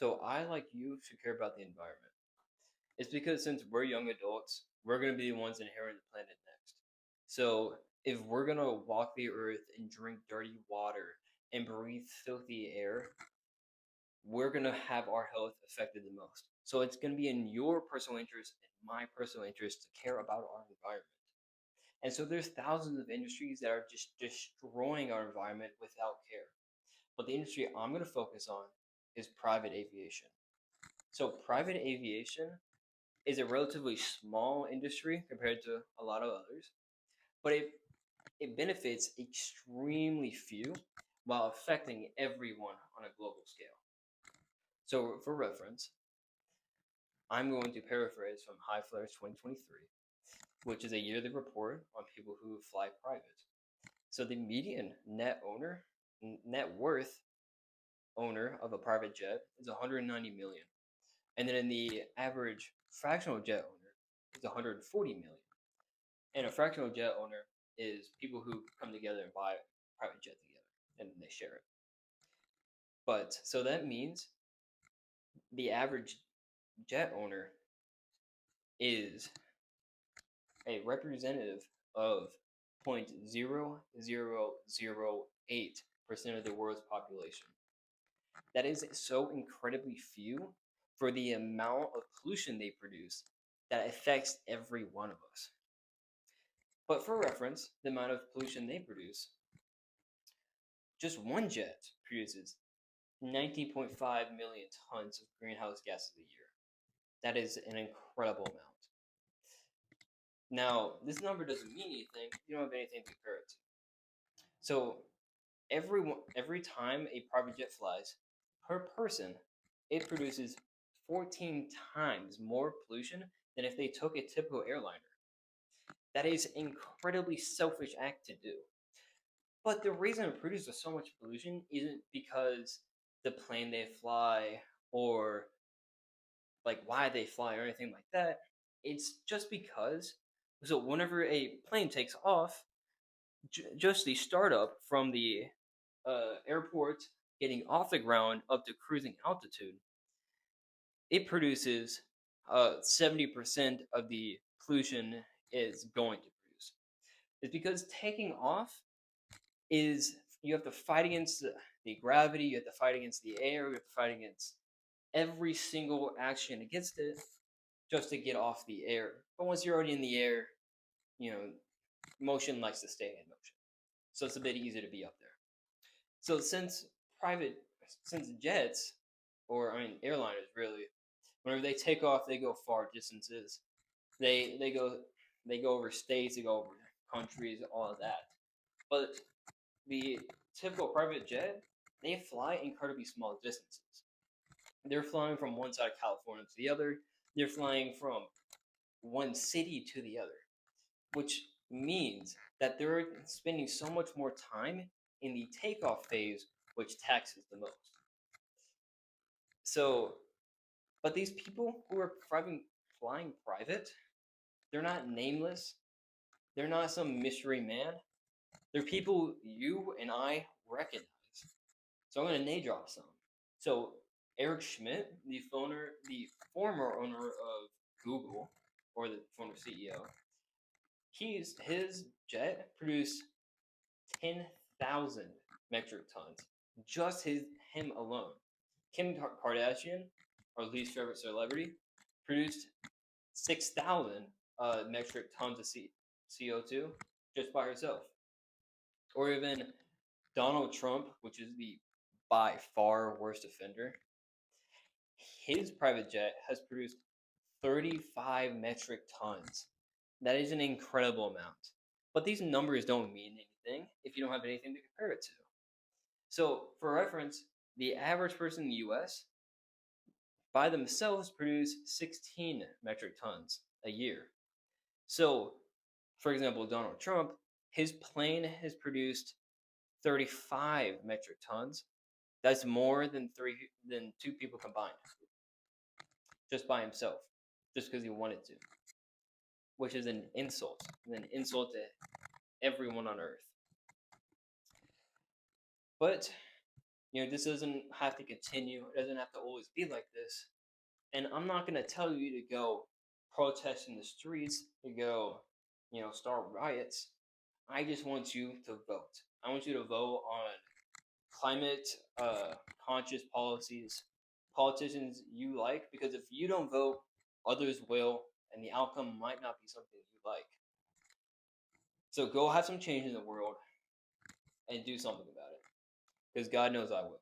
So I, like you, should care about the environment. It's because since we're young adults, we're going to be the ones inheriting the planet next. So if we're going to walk the earth and drink dirty water and breathe filthy air, we're going to have our health affected the most. So it's going to be in your personal interest and my personal interest to care about our environment. And so there's thousands of industries that are just destroying our environment without care. But the industry I'm going to focus on is private aviation. So private aviation is a relatively small industry compared to a lot of others, but it benefits extremely few while affecting everyone on a global scale. So for reference, I'm going to paraphrase from High Flyers 2023, which is a yearly report on people who fly private. So the median net worth owner of a private jet is 190 million. And then the average fractional jet owner is 140 million. And a fractional jet owner is people who come together and buy a private jet together and they share it. But so that means the average jet owner is a representative of 0.0008% of the world's population. That is so incredibly few for the amount of pollution they produce that affects every one of us. But for reference, the amount of pollution they produce, just one jet produces 19.5 million tons of greenhouse gases a year. That is an incredible amount. Now, this number doesn't mean anything. You don't have anything to compare it to. So, every time a private jet flies, per person, it produces 14 times more pollution than if they took a typical airliner. That is an incredibly selfish act to do. But the reason it produces so much pollution isn't because the plane they fly or like why they fly or anything like that. It's just because so whenever a plane takes off, just the startup from the airport getting off the ground up to cruising altitude, it produces 70% of the pollution is going to produce. It's because taking off is you have to fight against the gravity, you have to fight against the air, you have to fight against every single action against it just to get off the air. But once you're already in the air, you know, motion likes to stay in motion. So it's a bit easier to be up there. So since jets, or I mean airliners really, whenever they take off, they go far distances. They go over states, they go over countries, all of that. But the typical private jet, they fly incredibly small distances. They're flying from one side of California to the other. They're flying from one city to the other, which means that they're spending so much more time in the takeoff phase, which taxes the most. So, but these people who are flying private, they're not nameless. They're not some mystery man. They're people you and I recognize. So I'm going to name drop some. So Eric Schmidt, the former owner of Google, or the former CEO, his jet produced 10,000 metric tons, just him alone. Kim Kardashian, our least favorite celebrity, produced 6,000 metric tons of CO2 just by herself. Or even Donald Trump, which is the by far worst offender, his private jet has produced 35 metric tons. That is an incredible amount. But these numbers don't mean anything if you don't have anything to compare it to. So, for reference, the average person in the US by themselves produce 16 metric tons a year. So, for example, Donald Trump, his plane has produced 35 metric tons. That's more than two people combined, just by himself, just because he wanted to, which is an insult to everyone on Earth. But This doesn't have to continue. It doesn't have to always be like this. And I'm not gonna tell you to go protest in the streets, to go, start riots. I just want you to vote. I want you to vote on climate conscious policies, politicians you like, because if you don't vote, others will, and the outcome might not be something you like. So go have some change in the world and do something about it, because God knows I will.